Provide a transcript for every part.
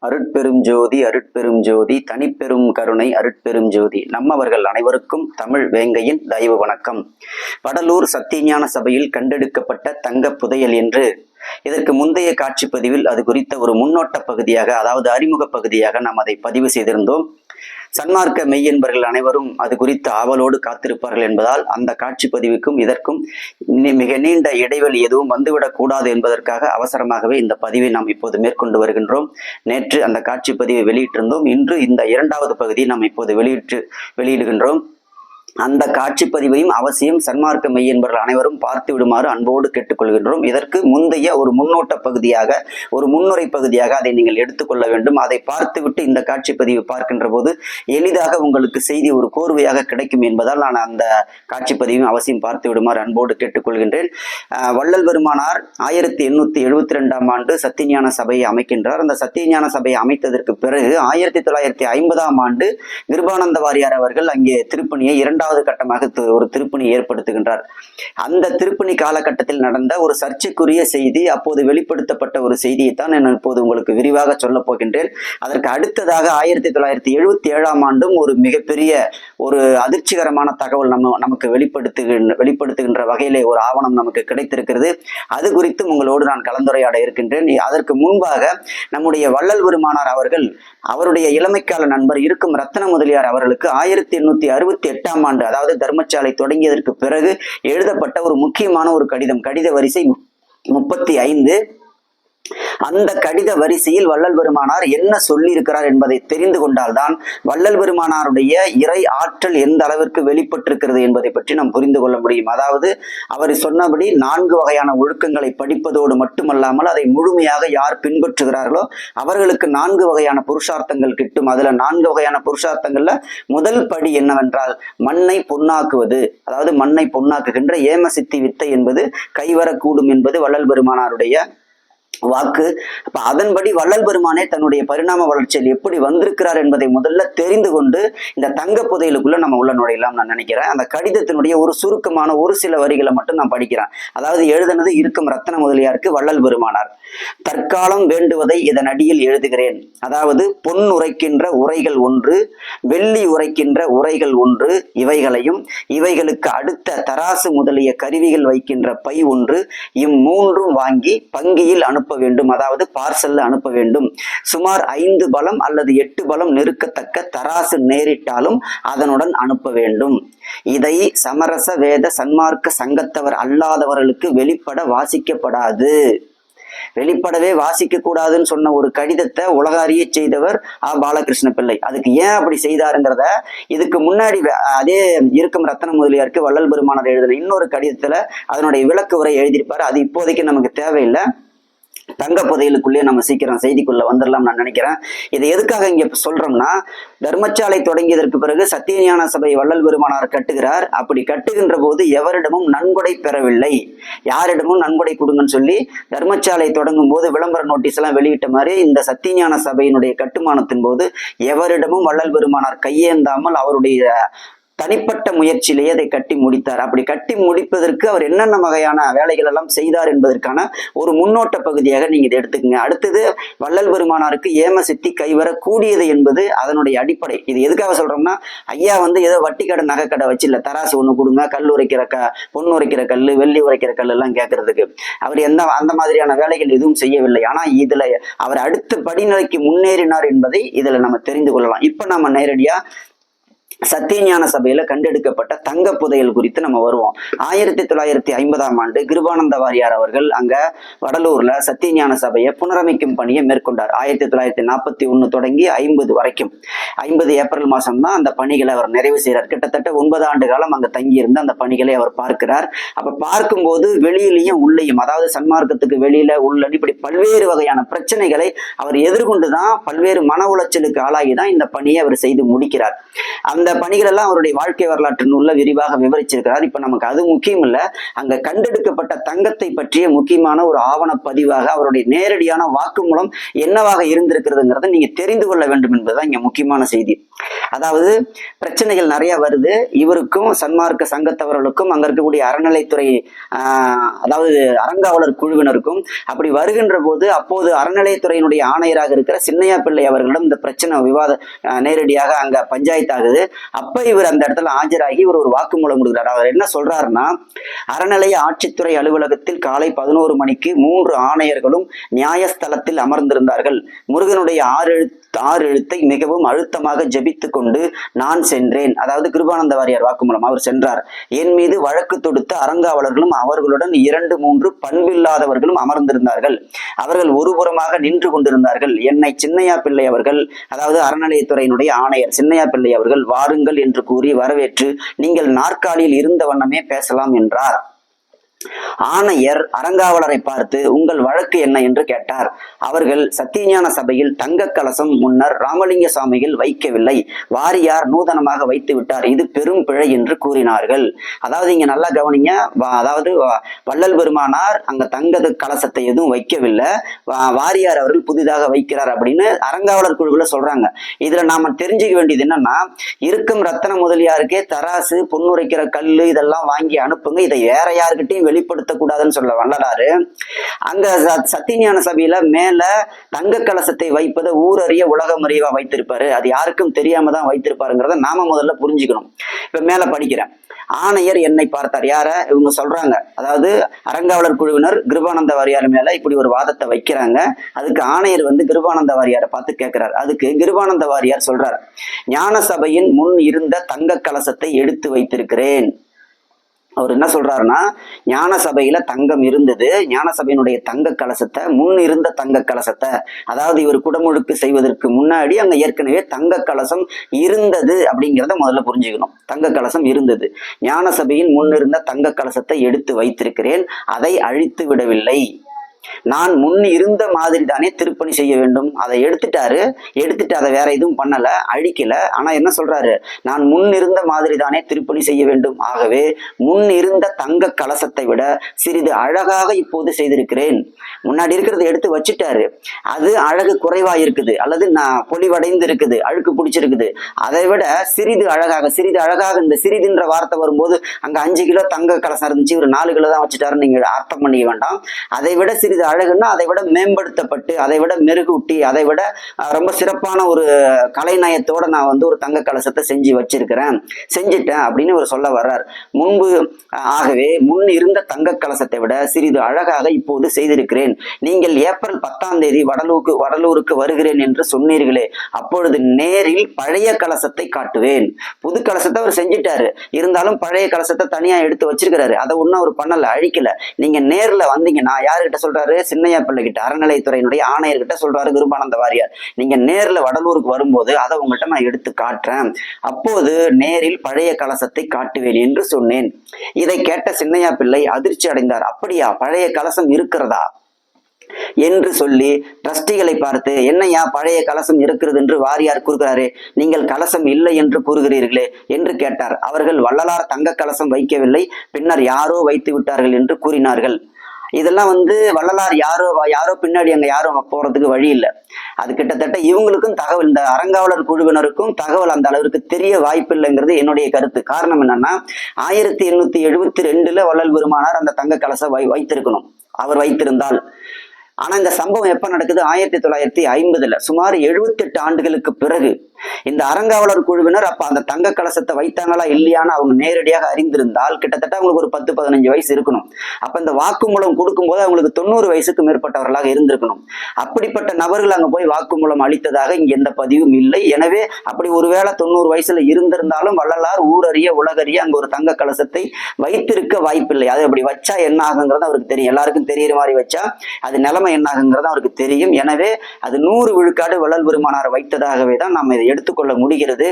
அருட்பெரும் ஜோதி அருட்பெரும் ஜோதி தனிப்பெரும் கருணை அருட்பெரும் ஜோதி நம்மவர்கள் அனைவருக்கும் தமிழ் வேங்கையின் தயவு வணக்கம். வடலூர் சத்தியஞான சபையில் கண்டெடுக்கப்பட்ட தங்க புதையல் என்று இதற்கு முந்தைய காட்சி பதிவில் அது குறித்த ஒரு முன்னோட்ட பகுதியாக, அதாவது அறிமுக பகுதியாக நாம் அதை பதிவு செய்திருந்தோம். சன்மார்க்க மெய்யன்பர்கள் அனைவரும் அது குறித்து ஆவலோடு காத்திருப்பார்கள் என்பதால் அந்த காட்சி பதிவுக்கும் இதற்கும் மிக நீண்ட இடைவெளி எதுவும் வந்துவிடக் கூடாது என்பதற்காக அவசரமாகவே இந்த பதிவை நாம் இப்போது மேற்கொண்டு வருகின்றோம். நேற்று அந்த காட்சி பதிவை வெளியிட்டிருந்தோம். இன்று இந்த இரண்டாவது பகுதியை நாம் இப்போது வெளியிடுகின்றோம். அந்த காட்சி பதிவையும் அவசியம் சன்மார்க்க மெய்யன்பர்கள் அனைவரும் பார்த்து விடுமாறு அன்போடு கேட்டுக்கொள்கின்றோம். இதற்கு முந்தைய ஒரு முன்னோட்ட பகுதியாக, ஒரு முன்னுரை பகுதியாக அதை நீங்கள் எடுத்துக்கொள்ள வேண்டும். அதை பார்த்துவிட்டு இந்த காட்சி பதிவை பார்க்கின்ற போது எளிதாக உங்களுக்கு செய்தி ஒரு கோர்வையாக கிடைக்கும் என்பதால் நான் அந்த காட்சி பதிவையும் அவசியம் பார்த்து விடுமாறு அன்போடு கேட்டுக்கொள்கின்றேன். வள்ளல் பெருமானார் 1872 ஆண்டு சத்தியஞான சபையை அமைக்கின்றார். அந்த சத்தியஞான சபையை அமைத்ததற்கு பிறகு 1950 ஆண்டு கிருபானந்த வாரியார் அவர்கள் அங்கே திருப்பணியை இரண்டாவது கட்டமாக ஒரு திருப்பணி ஏற்படுத்துகின்றார். அந்த திருப்பணி காலகட்டத்தில் நடந்த ஒரு சர்ச்சைக்குரிய செய்தி, அப்போது வெளிப்படுத்தப்பட்ட ஒரு செய்தியை தான் நான் இப்போது உங்களுக்கு விரிவாக சொல்ல போகின்றேன். அதற்கு அடுத்ததாக 1977 ஆண்டும் ஒரு மிகப்பெரிய ஒரு அதிர்ச்சிகரமான தகவல் நமக்கு வெளிப்படுத்துகின்ற வகையிலே ஒரு ஆவணம் நமக்கு கிடைத்திருக்கிறது. அது குறித்தும் உங்களோடு நான் கலந்துரையாட இருக்கின்றேன். அதற்கு முன்பாக நம்முடைய வள்ளல் பெருமானார் அவர்கள் அவருடைய இளமைக்கால நண்பர் இருக்கும் ரத்தன முதலியார் அவர்களுக்கு 1868 ஆண்டு, அதாவது தர்மசாலை தொடங்கியதற்கு பிறகு எழுதப்பட்ட ஒரு முக்கியமான ஒரு கடித வரிசை 35. அந்த கடித வரிசையில் வள்ளல் பெருமானார் என்ன சொல்லி இருக்கிறார் என்பதை தெரிந்து கொண்டால்தான் வள்ளல் பெருமானாருடைய இறை ஆற்றல் எந்த அளவிற்கு வெளிப்பட்டிருக்கிறது என்பதை பற்றி நாம் புரிந்து கொள்ள முடியும். அதாவது அவர் சொன்னபடி 4 வகையான ஒழுக்கங்களை படிப்பதோடு மட்டுமல்லாமல் அதை முழுமையாக யார் பின்பற்றுகிறார்களோ அவர்களுக்கு 4 வகையான புருஷார்த்தங்கள் கிட்டும். அதுல 4 வகையான புருஷார்த்தங்கள்ல முதல் படி என்னவென்றால் மண்ணை பொன்னாக்குவது, அதாவது மண்ணை பொன்னாக்குகின்ற ஏம சித்தி வித்தை என்பது கைவரக்கூடும் என்பது வள்ளல் பெருமானாருடைய வாக்கு. அப்ப அதன்படி வள்ளல் பெருமானே தன்னுடைய பரிணாம வளர்ச்சியில் எப்படி வந்திருக்கிறார் என்பதை முதல்ல தெரிந்து கொண்டு இந்த தங்க புதையலுக்குள்ள நம்ம உள்ள நுழையலாம் நான் நினைக்கிறேன். அந்த கடிதத்தினுடைய ஒரு சுருக்கமான ஒரு சில வரிகளை மட்டும் நான் படிக்கிறேன். அதாவது எழுதுனது இருக்கும் ரத்தன முதலியாருக்கு வள்ளல் பெருமானார். தற்காலம் வேண்டுவதை இதன் அடியில் எழுதுகிறேன். அதாவது பொன் உரைக்கின்ற உரைகள் 1, வெள்ளி உரைக்கின்ற உரைகள் 1, இவைகளையும் இவைகளுக்கு அடுத்த தராசு முதலிய கருவிகள் வைக்கின்ற பை 1, இம்3 வாங்கி பங்கியில் அனுப்ப வேண்டும். அதாவது பார்சல்ல அனுப்ப வேண்டும். சுமார் 5 பலம் அல்லது 8 பலம் நெருக்கத்தக்க தராசு நேரிட்டாலும் அதனுடன் அனுப்ப வேண்டும். இதை சமரச வேத சன்மார்க்க சங்கத்தவர் அல்லாதவர்களுக்கு வெளிப்படவே வாசிக்க கூடாதுன்னு சொன்ன ஒரு கடிதத்தை உலக அறிய செய்தவர் பாலகிருஷ்ண பிள்ளை. அதுக்கு ஏன் அப்படி செய்தாருங்கிறத இதுக்கு முன்னாடி அதே இருக்கும் ரத்தன முதலியாருக்கு வள்ளல் பெருமானார் எழுதின இன்னொரு கடிதத்துல அதனுடைய விளக்கு உரை எழுதியிருப்பாரு. அது இப்போதைக்கு நமக்கு தேவையில்லை. தங்க புதையலுக்குள்ளே நம்ம சீக்கிரம் செய்திக்குள்ள வந்துடலாம் நான் நினைக்கிறேன். இதை எதுக்காக இங்க சொல்றோம்னா, தர்மசாலை தொடங்கியதற்கு பிறகு சத்தியஞான சபை வள்ளல் பெருமானார் கட்டுகிறார். அப்படி கட்டுகின்ற போது எவரிடமும் நன்கொடை பெறவில்லை. யாரிடமும் நன்கொடை கொடுங்கன்னு சொல்லி தர்மசாலை தொடங்கும் போது விளம்பர நோட்டீஸ் எல்லாம் வெளியிட்ட மாதிரி இந்த சத்தியஞான சபையினுடைய கட்டுமானத்தின் போது எவரிடமும் வள்ளல் பெருமானார் கையேந்தாமல் அவருடைய தனிப்பட்ட முயற்சியிலேயே அதை கட்டி முடித்தார். அப்படி கட்டி முடிப்பதற்கு அவர் என்னென்ன வகையான வேலைகள் எல்லாம் செய்தார் என்பதற்கான ஒரு முன்னோட்ட பகுதியாக நீங்க இதை எடுத்துக்கங்க. அடுத்தது வள்ளல் பெருமானாருக்கு ஏம சித்தி கைவரக்கூடியது என்பது அதனுடைய அடிப்படை. இது எதுக்காக சொல்றோம்னா, ஐயா ஏதோ வட்டி கடை நகை கடை வச்சு இல்ல, தராசு 1 கொடுங்க, கல் உரைக்கிற பொன் உரைக்கிற கல், வெள்ளி உரைக்கிற கல் எல்லாம் கேட்கறதுக்கு அவர் அந்த மாதிரியான வேலைகள் எதுவும் செய்யவில்லை. ஆனா இதுல அவர் அடுத்த படிநிலைக்கு முன்னேறினார் என்பதை இதுல நம்ம தெரிந்து கொள்ளலாம். இப்ப நம்ம நேரடியா சத்தியஞான சபையில கண்டெடுக்கப்பட்ட தங்க புதையல் குறித்து நம்ம வருவோம். 1950 ஆண்டு கிருபானந்த வாரியார் அவர்கள் அங்க வடலூர்ல சத்தியஞான சபையை புனரமைக்கும் பணியை மேற்கொண்டார். 1941 தொடங்கி 50 வரைக்கும் 50 ஏப்ரல் மாசம் தான் அந்த பணிகளை அவர் நிறைவு செய்கிறார். கிட்டத்தட்ட 9 ஆண்டு காலம் அங்க தங்கியிருந்து அந்த பணிகளை அவர் பார்க்கிறார். அப்ப பார்க்கும்போது வெளியிலையும் உள்ளேயும், அதாவது சன்மார்க்கத்துக்கு வெளியில உள்ள இப்படி பல்வேறு வகையான பிரச்சனைகளை அவர் எதிர்கொண்டுதான் பல்வேறு மன உளைச்சலுக்கு ஆளாகிதான் இந்த பணியை அவர் செய்து முடிக்கிறார். அந்த பணிகள் எல்லாம் அவருடைய வாழ்க்கை வரலாற்று நூல்ல விரிவாக விவரிச்சிருக்கிறார். இப்ப நமக்கு அது முக்கியம் இல்ல, அங்க கண்டெடுக்கப்பட்ட தங்கத்தை பற்றிய முக்கியமான ஒரு ஆவண பதிவாக அவருடைய நேரடியான வாக்குமூலம் என்னவாக இருந்திருக்கிறதுங்கிறத நீங்க தெரிந்து கொள்ள வேண்டும் என்பதுதான் இங்க முக்கியமான செய்தி. அதாவது பிரச்சனைகள் நிறைய வருது. இவருக்கும் சன்மார்க்க சங்கத்தவர்களுக்கும் அங்க இருக்கக்கூடிய அறநிலைத்துறை அதாவது அறங்காவலர் குழுவினருக்கும் அப்படி வருகின்ற போது அப்போது அறநிலையத்துறையினுடைய ஆணையராக இருக்கிற சின்னையா பிள்ளை அவர்களிடம் இந்த பிரச்சனை விவாதம் நேரடியாக அங்க பஞ்சாயத்து ஆகுது. அப்ப இவர் அந்த இடத்துல ஆஜராகி இவர் ஒரு வாக்குமூலம் கொடுக்கிறார். அவர் என்ன சொல்றாருன்னா, அறநிலைய ஆட்சித்துறை அலுவலகத்தில் காலை 11 மணிக்கு 3 ஆணையர்களும் நியாயஸ்தலத்தில் அமர்ந்திருந்தார்கள். முருகனுடைய ஆறு எழுத்தை மிகவும் அழுத்தமாக ஜபித்து கொண்டு நான் சென்றேன். அதாவது கிருபானந்த வாரியார் வாக்குமூலம். அவர் சென்றார். என் மீது வழக்கு தொடுத்த அறங்காவலர்களும் அவர்களுடன் 2-3 பண்பில்லாதவர்களும் அமர்ந்திருந்தார்கள். அவர்கள் ஒருபுறமாக நின்று கொண்டிருந்தார்கள். என்னை சின்னையா பிள்ளை அவர்கள், அதாவது அறநிலையத்துறையினுடைய ஆணையர் சின்னையா பிள்ளை அவர்கள் வாருங்கள் என்று கூறி வரவேற்று நீங்கள் நாற்காலியில் இருந்த வண்ணமே பேசலாம் என்றார். ஆணையர் அறங்காவலரை பார்த்து உங்கள் வழக்கு என்ன என்று கேட்டார். அவர்கள் சத்தியஞான சபையில் தங்க கலசம் முன்னர் ராமலிங்க சாமிகள் வைக்கவில்லை, வாரியார் நூதனமாக வைத்து விட்டார், இது பெரும் பிழை என்று கூறினார்கள். அதாவது இங்க நல்லா கவனிங்க. அதாவது வள்ளல் பெருமானார் அங்க தங்க கலசத்தை எதுவும் வைக்கவில்லை, வாரியார் அவர்கள் புதிதாக வைக்கிறார் அப்படின்னு அறங்காவலர் குழுவுல சொல்றாங்க. இதுல நாம தெரிஞ்சுக்க வேண்டியது என்னன்னா, இருக்கும் ரத்தன முதலியாருக்கே தராசு, பொன்னுரைக்கிற கல்லு இதெல்லாம் வாங்கி அனுப்புங்க, இதை வேற யாருக்கிட்டையும் வெளிப்படுத்தக்கூடாதுன்னு சொல்ல வல்லலாரு. அங்க சத்தியஞான சபையில மேல தங்க கலசத்தை வைப்பதை ஊரறிய உலகம் அறிவா வைத்திருப்பாரு. அது யாருக்கும் தெரியாம தான் வைத்திருப்பாருங்கிறத நாம முதல்ல புரிஞ்சுக்கணும். இப்ப மேல படிக்கிறேன். ஆணையர் என்னை பார்த்தார். யார இவங்க சொல்றாங்க? அதாவது அறங்காவலர் குழுவினர் கிருபானந்த வாரியார் மேல இப்படி ஒரு வாதத்தை வைக்கிறாங்க. அதுக்கு ஆணையர் கிருபானந்த வாரியாரை பார்த்து கேட்கிறார். அதுக்கு கிருபானந்த வாரியார் சொல்றார், ஞான சபையின் முன் இருந்த தங்க கலசத்தை எடுத்து வைத்திருக்கிறேன். அவர் என்ன சொல்றாருன்னா, ஞான சபையில தங்கம் இருந்தது, ஞான சபையினுடைய தங்க கலசத்தை, முன் இருந்த தங்க கலசத்தை, அதாவது இவர் குடமுழுக்கு செய்வதற்கு முன்னாடி அங்க ஏற்கனவே தங்க கலசம் இருந்தது அப்படிங்கிறத முதல்ல புரிஞ்சுக்கணும். தங்க கலசம் இருந்தது. ஞான சபையின் முன் இருந்த தங்க கலசத்தை எடுத்து வைத்திருக்கிறேன், அதை அழித்து விடவில்லை. நான் முன் இருந்த மாதிரி தானே திருப்பணி செய்ய வேண்டும். அதை எடுத்துட்டு அதை வேற எதுவும் பண்ணல, அழிக்கல. ஆனா என்ன சொல்றாரு, நான் முன் இருந்த மாதிரி தானே திருப்பணி செய்ய வேண்டும். ஆகவே முன் இருந்த தங்க கலசத்தை விட சிறிது அழகாக இப்போது செய்திருக்கிறேன். முன்னாடி இருக்கிறத எடுத்து வச்சுட்டாரு, அது அழகு குறைவா இருக்குது, அல்லது நான் பொலிவடைந்து இருக்குது, அழுக்கு பிடிச்சிருக்குது. அதை விட சிறிது அழகாக இந்த சிறிதுன்ற வார்த்தை வரும்போது அங்க 5 கிலோ தங்க கலசம் இருந்துச்சு, ஒரு 4 கிலோ தான் வச்சுட்டாருன்னு நீங்க அர்த்தம் பண்ணிக்க வேண்டாம். அதை விட சிறிது அழகுன்னா அதை விட மேம்படுத்தப்பட்டு, அதை விட மெருகூட்டி, அதை விட ரொம்ப சிறப்பான ஒரு கலைநயத்தோட நான் ஒரு தங்க கலசத்தை செஞ்சிட்டேன் அப்படின்னு ஒரு சொல்ல வர்றார். ஆகவே முன் இருந்த தங்க கலசத்தை விட சிறிது அழகாக இப்போது செய்திருக்கிறேன். நீங்கள் ஏப்ரல் 10ஆம் தேதி வடலூருக்கு வருகிறேன் என்று சொன்னீர்களே, அப்பொழுது நேரில் பழைய கலசத்தை காட்டுவேன். புது கலசத்தை அவர் செஞ்சிட்டாரு, இருந்தாலும் பழைய கலசத்தை தனியா எடுத்து வச்சிருக்கிறாரு. அதை ஒன்னும் அவர் பண்ணல, அழிக்கல. நீங்க நேர்ல வந்தீங்கன்னா, யாருகிட்ட சொல்றாரு? சின்னையா பிள்ளை கிட்ட, அறநிலையத்துறையினுடைய ஆணையர்கிட்ட சொல்றாரு கிருபானந்த வாரியார். நீங்க நேர்ல வடலூருக்கு வரும்போது அதை உங்கள்கிட்ட நான் எடுத்து காட்டுறேன், அப்போது நேரில் பழைய கலசத்தை காட்டுவேன் என்று சொன்னேன். இதை கேட்ட சின்னையா பிள்ளை அதிர்ச்சி அடைந்தார். அப்படியா, பழைய கலசம் இருக்கிறதா என்று சொல்லி ட்ரஸ்டிகளை பார்த்து, என்னையா பழைய கலசம் இருக்கிறது என்று வாரியார் கூறுகிறாரே, நீங்கள் கலசம் இல்லை என்று கூறுகிறீர்களே என்று கேட்டார். அவர்கள் வள்ளலார் தங்க கலசம் வைக்கவில்லை, பின்னர் யாரோ வைத்து விட்டார்கள் என்று கூறினார்கள். இதெல்லாம் வள்ளலார் யாரோ பின்னாடி அங்க யாரும் போறதுக்கு வழி இல்லை. அது கிட்டத்தட்ட இவங்களுக்கும் தகவல், இந்த அறங்காவலர் குழுவினருக்கும் தகவல் அந்த அளவிற்கு தெரிய வாய்ப்பு இல்லைங்கிறது என்னுடைய கருத்து. காரணம் என்னன்னா, 1872 வள்ளல் பெருமானார் அந்த தங்க கலசம் வைத்திருக்கணும், அவர் வைத்திருந்தால். ஆனா இந்த சம்பவம் எப்ப நடக்குது? 1950, சுமார் 78 ஆண்டுகளுக்கு பிறகு. இந்த அறங்காவலர் குழுவினர் அப்ப அந்த தங்க கலசத்தை வைத்தாங்களா இல்லையான்னு அவங்க நேரடியாக அறிந்திருந்தால் கிட்டத்தட்ட அவங்களுக்கு ஒரு 10-15 வயசு இருக்கணும். அப்ப இந்த வாக்குமூலம் கொடுக்கும்போது அவங்களுக்கு 90 வயசுக்கு மேற்பட்டவர்களாக இருந்திருக்கணும். அப்படிப்பட்ட நபர்கள் அங்க போய் வாக்குமூலம் அளித்ததாக இங்க எந்த பதிவும் இல்லை. எனவே அப்படி ஒருவேளை 90 வயசுல இருந்திருந்தாலும் வள்ளலார் ஊரறிய உலகறிய அங்க ஒரு தங்க கலசத்தை வைத்திருக்க வாய்ப்பில்லை. அது அப்படி வச்சா என்ன ஆகுங்கிறது அவருக்கு தெரியும். எல்லாருக்கும் தெரியுற மாதிரி வச்சா அது நிலைமை என்ன ஆகுங்கிறது அவருக்கு தெரியும். எனவே அது 100 விழுக்காடு வள்ளல் பெருமானார் வைத்ததாகவே தான் நம்ம இதை எடுத்துக்கொள்ள முடிகிறது.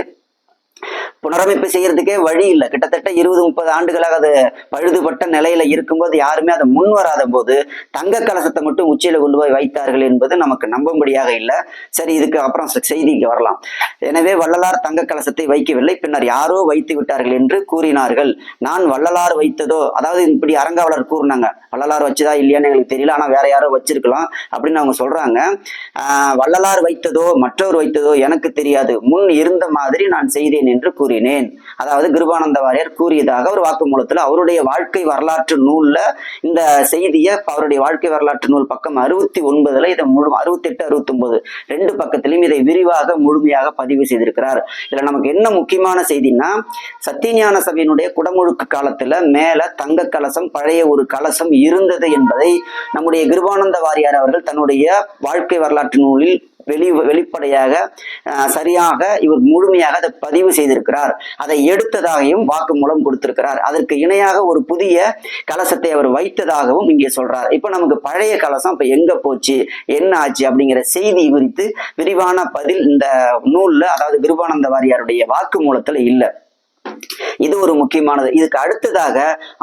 புனரமைப்பு செய்யறதுக்கே வழி இல்லை. கிட்டத்தட்ட 20-30 ஆண்டுகளாக அது பழுதுபட்ட நிலையில இருக்கும்போது யாருமே அதை முன் வராத போது தங்க கலசத்தை மட்டும் உச்சியில கொண்டு போய் வைத்தார்கள் என்பது நமக்கு நம்பும்படியாக இல்லை. சரி, இதுக்கு அப்புறம் செய்திக்கு வரலாம். எனவே வள்ளலார் தங்க கலசத்தை வைக்கவில்லை, பின்னர் யாரோ வைத்து விட்டார்கள் என்று கூறினார்கள். நான் வள்ளலார் வைத்ததோ, அதாவது இப்படி அறங்காவலர் கூறினாங்க, வள்ளலார் வச்சுதா இல்லையான்னு எங்களுக்கு தெரியல, ஆனா வேற யாரோ வச்சிருக்கலாம் அப்படின்னு அவங்க சொல்றாங்க. வள்ளலார் வைத்ததோ மற்றவர் வைத்ததோ எனக்கு தெரியாது, முன் இருந்த மாதிரி நான் செய்தேன் என்று கூறினேன். அதாவது கிருபானந்த வாரியார் கூறியதாக ஒரு வாக்குமூலத்துல அவருடைய வாழ்க்கை வரலாற்று நூல்ல இந்த செய்தியை, அவருடைய வாழ்க்கை வரலாற்று நூல் பக்கம் 69 இதை 68, 69 2 பக்கத்திலும் இதை விரிவாக முழுமையாக பதிவு செய்திருக்கிறார். இதுல நமக்கு என்ன முக்கியமான செய்தின்னா, சத்தியஞான சபையினுடைய குடமுழுக்கு காலத்துல மேல தங்க கலசம், பழைய ஒரு கலசம் இருந்தது என்பதை நம்முடைய கிருபானந்த வாரியார் அவர்கள் தன்னுடைய வாழ்க்கை வரலாற்று நூலில் வெளிப்படையாக சரியாக இவர் முழுமையாக அதை பதிவு செய்திருக்கிறார். அதை எடுத்ததாகவும் வாக்குமூலம் கொடுத்திருக்கிறார். அதற்கு இணையாக ஒரு புதிய கலசத்தை அவர் வைத்ததாகவும் இங்கே சொல்றார். இப்ப நமக்கு பழைய கலசம் இப்ப எங்க போச்சு, என்ன ஆச்சு அப்படிங்கிற செய்தி குறித்து விரிவான பதில் இந்த நூல்ல, அதாவது கிருபானந்த வாரியாருடைய வாக்குமூலத்துல இல்லை. இது ஒரு முக்கியமானது. இதுக்கு அடுத்ததாக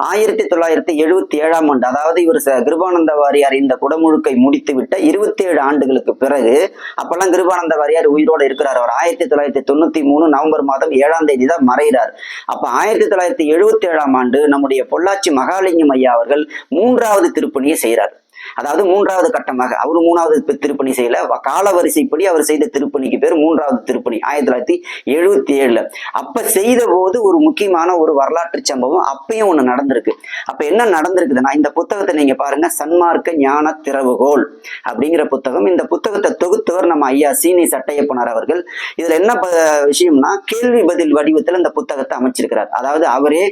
1977 ஆண்டு, அதாவது இவர் கிருபானந்த வாரியார் இந்த குடமுழுக்கை முடித்து விட்ட 27 ஆண்டுகளுக்கு பிறகு, அப்பெல்லாம் கிருபானந்த வாரியார் உயிரோடு இருக்கிறார். அவர் 1993 நவம்பர் மாதம் 7ஆம் தேதி தான் மறைகிறார். அப்ப 1977 ஆண்டு நம்முடைய பொள்ளாச்சி மகாலிங்கம் ஐயா அவர்கள் 3வது திருப்பணியை செய்கிறார். அதாவது 3வது கட்டமாக அவர் 3வது திருப்பணி செய்யல, காலவரிசைப்படி அவர் செய்த திருப்பணிக்கு பேர் 3வது திருப்பணி 1977. அப்ப செய்த போது ஒரு முக்கியமான ஒரு வரலாற்று சம்பவம் அப்பயும் ஒண்ணு நடந்திருக்கு. அப்ப என்ன நடந்திருக்குதுன்னா, இந்த புத்தகத்தை நீங்க பாருங்க, சன்மார்க்க ஞான திறவுகோல் அப்படிங்கிற புத்தகம். இந்த புத்தகத்தை தொகுத்தவர் நம்ம ஐயா சீனி சட்டையப்பனார் அவர்கள். இதுல என்ன விஷயம்னா, கேள்வி பதில் வடிவத்துல இந்த புத்தகத்தை அமைச்சிருக்கிறார். அதாவது அவரே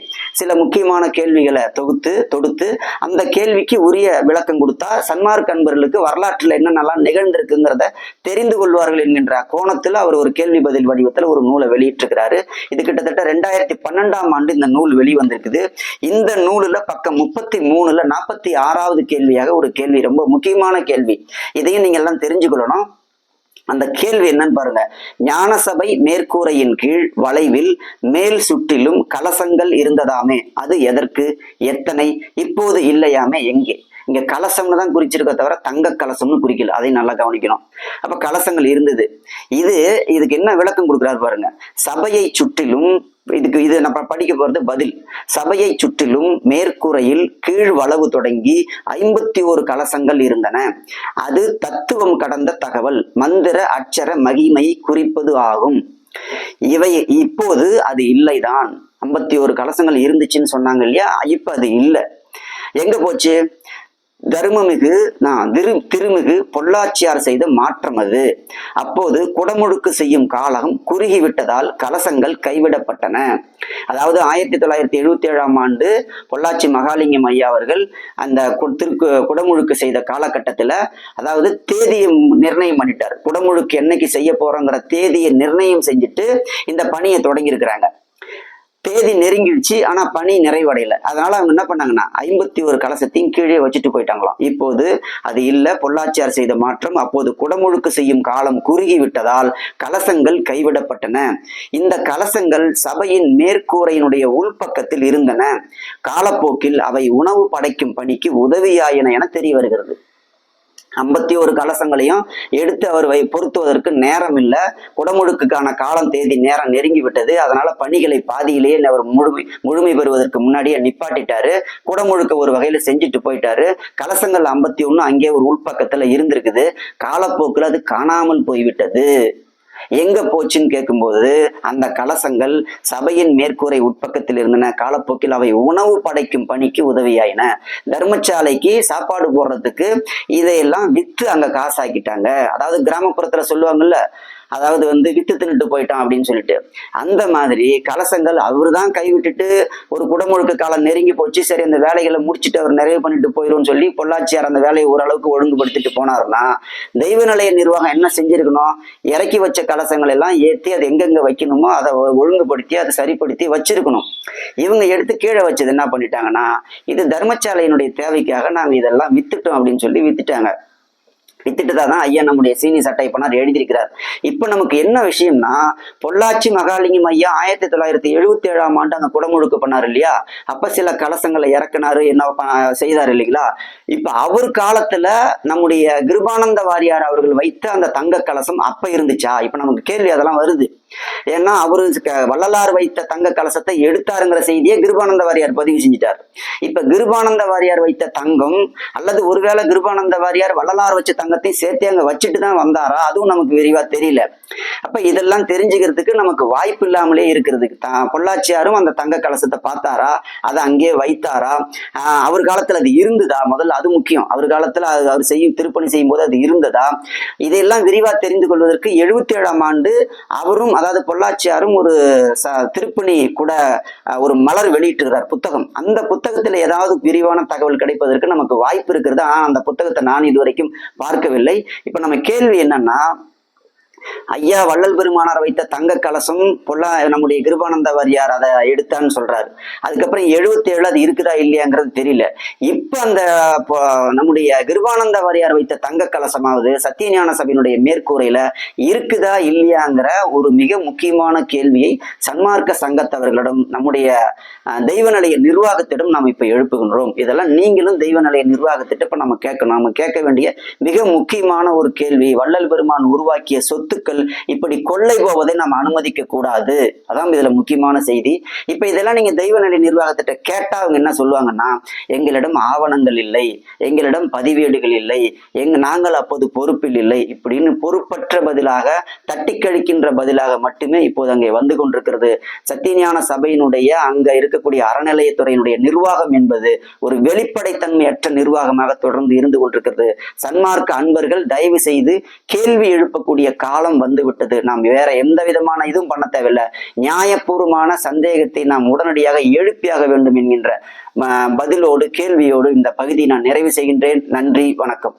சில முக்கியமான கேள்விகளை தொடுத்து அந்த கேள்விக்கு உரிய விளக்கம் கொடுத்து சன்மார்க்க அன்பர்களுக்கு வரலாற்றில் என்ன நல்லா நிகழ்ந்திருக்குங்கிறத தெரிந்து கொள்வார்கள் என்கின்ற கோணத்துல அவர் ஒரு கேள்வி பதில் வடிவத்தில் ஒரு நூலை வெளியிட்டிருக்கிறாரு. இது கிட்டத்தட்ட 2012ஆம் ஆண்டு இந்த நூல் வெளிவந்திருக்குது. இந்த நூலுல பக்கம் 33ல 46வது கேள்வியாக ஒரு கேள்வி, ரொம்ப முக்கியமான கேள்வி, இதையும் நீங்க எல்லாம் தெரிஞ்சுக்கொள்ளணும். அந்த கேள்வி என்னன்னு பாருங்க. ஞானசபை மேற்கூரையின் கீழ் வளைவில் மேல் சுற்றிலும் கலசங்கள் இருந்ததாமே, அது எதற்கு, எத்தனை, இப்போது இல்லையாமே, எங்கே? இங்க கலசம்னு தான் குறிச்சிருக்க தவிர தங்க கலசம்னு குறிக்கல, அதை நல்லா கவனிக்கணும். அப்ப கலசங்கள் இருந்தது. இதுக்கு என்ன விளக்கம் கொடுக்குறாரு பாருங்க. சபையை சுற்றிலும், இது நம்ம படிக்க போறது பதில். சபையை சுற்றிலும் மேற்கூரையில் கீழ் வளவு தொடங்கி 51 கலசங்கள் இருந்தன. அது தத்துவம் கடந்த தகவல், மந்திர அட்சர மகிமை குறிப்பது ஆகும். இவை இப்போது அது இல்லைதான். 51 கலசங்கள் இருந்துச்சுன்னு சொன்னாங்க இல்லையா, இப்ப அது இல்லை. எங்க போச்சு? திருமிகு பொள்ளாச்சியார் செய்த மாற்றம் அது. அப்போது குடமுழுக்கு செய்யும் காலம் குறுகிவிட்டதால் கலசங்கள் கைவிடப்பட்டன. அதாவது 1977ஆம் ஆண்டு பொள்ளாச்சி மகாலிங்கம் ஐயா அவர்கள் அந்த குடமுழுக்கு செய்த காலகட்டத்துல, அதாவது தேதியை நிர்ணயம் பண்ணிட்டார். குடமுழுக்கு என்னைக்கு செய்ய போறோங்கிற தேதியை நிர்ணயம் செஞ்சுட்டு இந்த பணியை தொடங்கி இருக்கிறாங்க. தேதி நெருங்கிடுச்சு, ஆனா பணி நிறைவடையல. அதனால அவங்க என்ன பண்ணாங்கன்னா 51 கலசத்தையும் கீழே வச்சுட்டு போயிட்டாங்களாம். இப்போது அது இல்லை, பொள்ளாச்சியார் செய்த மாற்றம். அப்போது குடமுழுக்கு செய்யும் காலம் குறுகி விட்டதால் கலசங்கள் கைவிடப்பட்டன. இந்த கலசங்கள் சபையின் மேற்கூரையினுடைய உள்பக்கத்தில் இருந்தன. காலப்போக்கில் அவை உணவு படைக்கும் பணிக்கு உதவியாயின என தெரிய வருகிறது. 51 கலசங்களையும் எடுத்து அவர் பொருத்துவதற்கு நேரம் இல்லை. குடமுழுக்குக்கான காலம் தேதி நேரம் நெருங்கி விட்டது. அதனால பணிகளை பாதியிலேயே அவர் முழுமை பெறுவதற்கு முன்னாடியே நிப்பாட்டிட்டாரு. குடமுழுக்க ஒரு வகையில செஞ்சுட்டு போயிட்டாரு. கலசங்கள் 51 அங்கே ஒரு உள்பக்கத்துல இருந்திருக்குது. காலப்போக்கில் அது காணாமல் போய்விட்டது. எங்க போச்சுன்னு கேட்கும்போது, அந்த கலசங்கள் சபையின் மேற்கூரை உட்பக்கத்தில் இருந்தன. காலப்போக்கில் அவை உணவு படைக்கும் பணிக்கு உதவியாயின. தர்மசாலைக்கு சாப்பாடு போடுறதுக்கு இதையெல்லாம் வித்து அங்க காசாக்கிட்டாங்க. அதாவது கிராமப்புறத்துல சொல்லுவாங்கல்ல, அதாவது வித்து தின்னுட்டு போயிட்டான் அப்படின்னு சொல்லிட்டு, அந்த மாதிரி கலசங்கள் அவரு தான் கைவிட்டுட்டு ஒரு குடமுழுக்கு காலம் நெருங்கி போச்சு, சரி அந்த வேலைகளை முடிச்சுட்டு அவர் நிறைவு பண்ணிட்டு போயிடும்னு சொல்லி பொள்ளாச்சியார் அந்த வேலையை ஓரளவுக்கு ஒழுங்குபடுத்திட்டு போனாருன்னா, தெய்வ நிலைய நிர்வாகம் என்ன செஞ்சிருக்கணும்? இறக்கி வச்ச கலசங்கள் எல்லாம் ஏற்றி அதை எங்கெங்க வைக்கணுமோ அதை ஒழுங்குபடுத்தி அதை சரிப்படுத்தி வச்சிருக்கணும். இவங்க எடுத்து கீழே வச்சது என்ன பண்ணிட்டாங்கன்னா, இது தர்மசாலையினுடைய தேவைக்காக நாங்கள் இதெல்லாம் வித்துட்டோம் அப்படின்னு சொல்லி வித்துட்டாங்க. வித்துட்டு தான் ஐயா நம்முடைய சீனி சட்டை பண்ணார் எழுதியிருக்கிறார். இப்ப நமக்கு என்ன விஷயம்னா, பொள்ளாச்சி மகாலிங்கம் ஐயா 1977ஆம் ஆண்டு அங்க குடமுழுக்கு பண்ணாரு இல்லையா, அப்ப சில கலசங்களை இறக்குனாரு, என்ன செய்தார் இல்லைங்களா. இப்ப அவர் காலத்துல நம்முடைய கிருபானந்த வாரியார் அவர்கள் வைத்த அந்த தங்க கலசம் அப்ப இருந்துச்சா? இப்ப நமக்கு கேள்வி அதெல்லாம் வருது. ஏன்னா அவரு வள்ளலார் வைத்த தங்க கலசத்தை எடுத்தாருங்கிற செய்தியை கிருபானந்த வாரியார் பதிவு செஞ்சிட்டார். இப்ப கிருபானந்த வாரியார் வைத்த தங்கம் அல்லது ஒருவேளை கிருபானந்த வாரியார் வள்ளலார் வச்ச தங்கத்தை சேர்த்து அங்க வச்சுட்டு தான் வந்தாரா, அதுவும் நமக்கு விரிவா தெரியல. அப்ப இதெல்லாம் தெரிஞ்சுக்கிறதுக்கு நமக்கு வாய்ப்பு இல்லாமலே இருக்கிறது. பொள்ளாச்சியாரும் அந்த தங்க கலசத்தை பார்த்தாரா, அதை அங்கேயே வைத்தாரா, அவர் காலத்துல அது இருந்ததா, முதல்ல அது முக்கியம். அவர் காலத்துல அவர் செய்யும் திருப்பணி செய்யும் போது அது இருந்ததா, இதையெல்லாம் விரிவா தெரிந்து கொள்வதற்கு 77ஆம் ஆண்டு அவரும், அதாவது பொள்ளாச்சியாரும் ஒரு திருப்பணி கூட ஒரு மலர் வெளியிட்டிருக்கிறார் புத்தகம். அந்த புத்தகத்துல ஏதாவது விரிவான தகவல் கிடைப்பதற்கு நமக்கு வாய்ப்பு இருக்கிறது. ஆனா அந்த புத்தகத்தை நான் இதுவரைக்கும் பார்க்கவில்லை. இப்ப நம்ம கேள்வி என்னன்னா, ஐயா வள்ளல் பெருமானார் வைத்த தங்க கலசம் நம்முடைய கிருபானந்த வாரியார் அதை எடுத்தான்னு சொல்றாரு. அதுக்கப்புறம் 77 அது இருக்குதா இல்லையாங்கிறது தெரியல. இப்ப அந்த நம்முடைய கிருபானந்த வாரியார் வைத்த தங்க கலசமாவது சத்தியஞான சபையினுடைய மேற்கூரையில இருக்குதா இல்லையாங்கிற ஒரு மிக முக்கியமான கேள்வியை சன்மார்க்க சங்கத்தவர்களிடம், நம்முடைய தெய்வ நிலைய நிர்வாகத்திடம் நாம் இப்ப எழுப்புகின்றோம். இதெல்லாம் நீங்களும் தெய்வ நிலைய நிர்வாகத்திட்ட இப்ப நம்ம கேட்கணும். நம்ம கேட்க வேண்டிய மிக முக்கியமான ஒரு கேள்வி, வள்ளல் பெருமான் உருவாக்கிய சொத்துக்கள் இப்படி கொள்ளை போவதை நாம் அனுமதிக்க கூடாது. அதான் இதுல முக்கியமான செய்தி. இப்ப இதெல்லாம் நீங்க தெய்வ நிலை நிர்வாகத்திட்ட கேட்டா அவங்க என்ன சொல்லுவாங்கன்னா, எங்களிடம் ஆவணங்கள் இல்லை, எங்களிடம் பதிவேடுகள் இல்லை, நாங்கள் அப்போது பொறுப்பில் இல்லை, இப்படின்னு பொறுப்பற்ற பதிலாக, தட்டி கழிக்கின்ற பதிலாக மட்டுமே இப்போது அங்கே வந்து கொண்டிருக்கிறது. சத்தியஞான சபையினுடைய அங்க இருக்கக்கூடிய அறநிலையத்துறையினுடைய நிர்வாகம் என்பது ஒரு வெளிப்படைத்தன்மையற்ற நிர்வாகமாக தொடர்ந்து இருந்து கொண்டிருக்கிறது. சன்மார்க்க அன்பர்கள் தயவு செய்து கேள்வி எழுப்பக்கூடிய காலம் வந்து விட்டது. நாம் வேற எந்த விதமான இதுவும் பண்ண தேவையில்லை. நியாயபூர்வமான சந்தேகத்தை நாம் உடனடியாக எழுப்பியாக வேண்டும் என்கின்ற பதிலோடு, கேள்வியோடு இந்த பகுதியை நான் நிறைவு செய்கின்றேன். நன்றி, வணக்கம்.